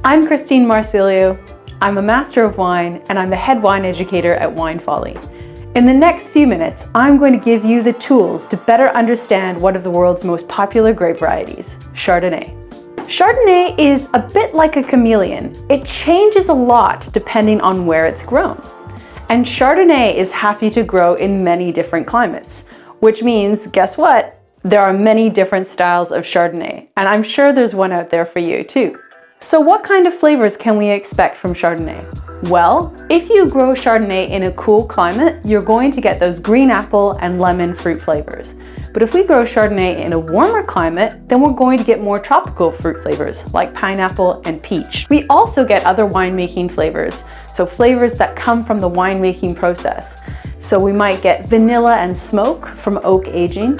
I'm Christine Marsilio. I'm a Master of Wine and I'm the head wine educator at Wine Folly. In the next few minutes, I'm going to give you the tools to better understand one of the world's most popular grape varieties, Chardonnay. Chardonnay is a bit like a chameleon. It changes a lot depending on where it's grown. And Chardonnay is happy to grow in many different climates, which means, guess what? There are many different styles of Chardonnay, and I'm sure there's one out there for you too. So what kind of flavors can we expect from Chardonnay? Well, if you grow Chardonnay in a cool climate, you're going to get those green apple and lemon fruit flavors. But if we grow Chardonnay in a warmer climate, then we're going to get more tropical fruit flavors like pineapple and peach. We also get other winemaking flavors, so flavors that come from the winemaking process. So we might get vanilla and smoke from oak aging,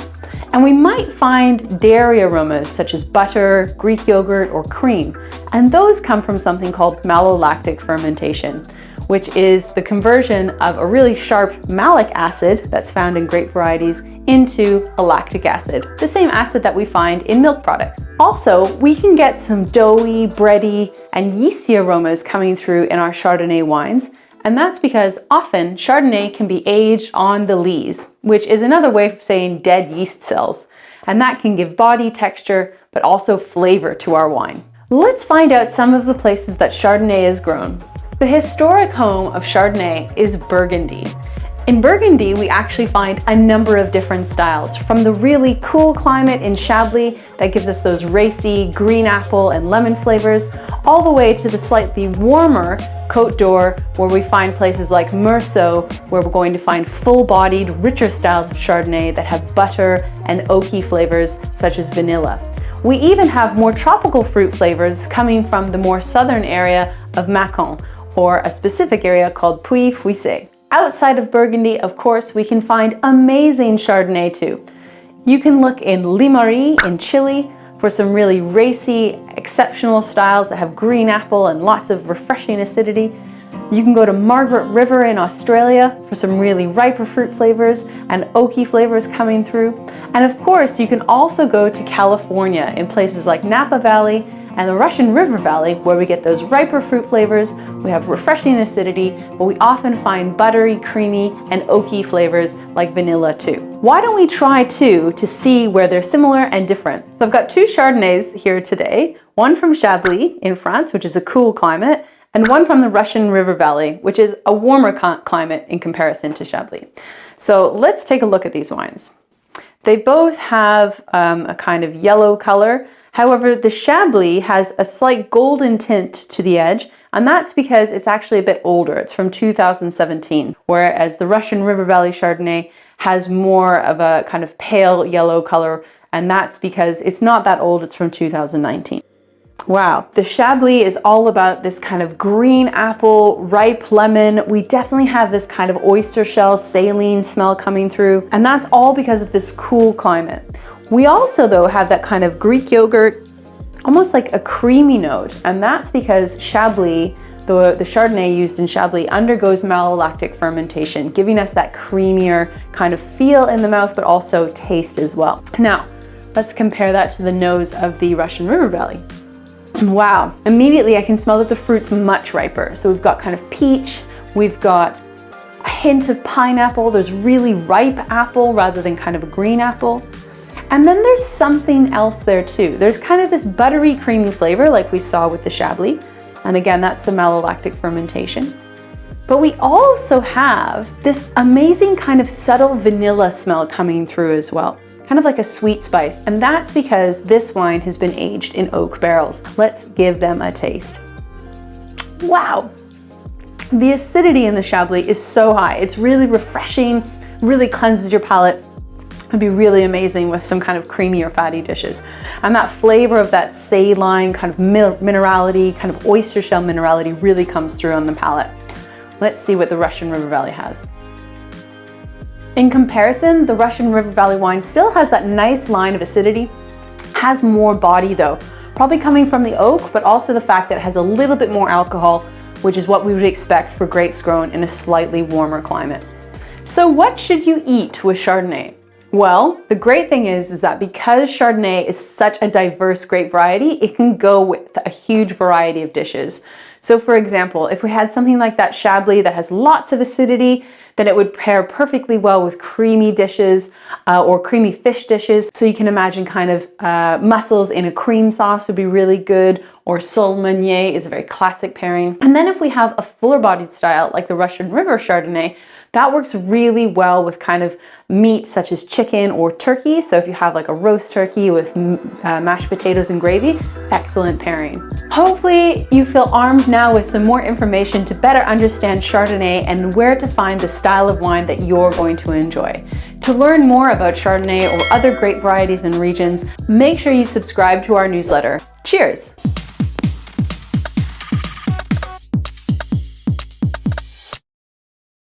and we might find dairy aromas such as butter, Greek yogurt, or cream. And those come from something called malolactic fermentation, which is the conversion of a really sharp malic acid that's found in grape varieties into a lactic acid, the same acid that we find in milk products. Also, we can get some doughy, bready, and yeasty aromas coming through in our Chardonnay wines. And that's because often Chardonnay can be aged on the lees, which is another way of saying dead yeast cells. And that can give body, texture, but also flavor to our wine. Let's find out some of the places that Chardonnay is grown. The historic home of Chardonnay is Burgundy. In Burgundy, we actually find a number of different styles, from the really cool climate in Chablis that gives us those racy green apple and lemon flavors, all the way to the slightly warmer Côte d'Or, where we find places like Meursault, where we're going to find full-bodied, richer styles of Chardonnay that have butter and oaky flavors such as vanilla. We even have more tropical fruit flavors coming from the more southern area of Mâcon, or a specific area called Puy-Fouissé. Outside of Burgundy, of course, we can find amazing Chardonnay too. You can look in Limarí in Chile for some really racy, exceptional styles that have green apple and lots of refreshing acidity. You can go to Margaret River in Australia for some really riper fruit flavors and oaky flavors coming through. And of course, you can also go to California in places like Napa Valley and the Russian River Valley, where we get those riper fruit flavors. We have refreshing acidity, but we often find buttery, creamy, and oaky flavors like vanilla too. Why don't we try two to see where they're similar and different? So I've got two Chardonnays here today, one from Chablis in France, which is a cool climate, and one from the Russian River Valley, which is a warmer climate in comparison to Chablis. So let's take a look at these wines. They both have a kind of yellow color. However, the Chablis has a slight golden tint to the edge, and that's because it's actually a bit older. It's from 2017, whereas the Russian River Valley Chardonnay has more of a kind of pale yellow color, and that's because it's not that old, it's from 2019. Wow, the Chablis is all about this kind of green apple, ripe lemon. We definitely have this kind of oyster shell, saline smell coming through, and that's all because of this cool climate. We also, though, have that kind of Greek yogurt, almost like a creamy note, and that's because Chablis, the Chardonnay used in Chablis, undergoes malolactic fermentation, giving us that creamier kind of feel in the mouth, but also taste as well. Now, let's compare that to the nose of the Russian River Valley. Wow, immediately I can smell that the fruit's much riper. So we've got kind of peach, we've got a hint of pineapple, there's really ripe apple rather than kind of a green apple. And then there's something else there too. There's kind of this buttery, creamy flavor like we saw with the Chablis. And again, that's the malolactic fermentation. But we also have this amazing kind of subtle vanilla smell coming through as well. Kind of like a sweet spice. And that's because this wine has been aged in oak barrels. Let's give them a taste. Wow. The acidity in the Chablis is so high. It's really refreshing, really cleanses your palate. It'd be really amazing with some kind of creamy or fatty dishes. And that flavor of that saline kind of minerality, kind of oyster shell minerality really comes through on the palate. Let's see what the Russian River Valley has. In comparison, the Russian River Valley wine still has that nice line of acidity, has more body though, probably coming from the oak, but also the fact that it has a little bit more alcohol, which is what we would expect for grapes grown in a slightly warmer climate. So what should you eat with Chardonnay? Well, the great thing is that because Chardonnay is such a diverse grape variety, it can go with a huge variety of dishes. So for example, if we had something like that Chablis that has lots of acidity, then it would pair perfectly well with creamy dishes or creamy fish dishes. So you can imagine kind of mussels in a cream sauce would be really good, or sole meunier is a very classic pairing. And then if we have a fuller bodied style like the Russian River Chardonnay, that works really well with kind of meat such as chicken or turkey. So if you have like a roast turkey with mashed potatoes and gravy, excellent pairing. Hopefully you feel armed now with some more information to better understand Chardonnay and where to find the style of wine that you're going to enjoy. To learn more about Chardonnay or other grape varieties and regions, make sure you subscribe to our newsletter. Cheers!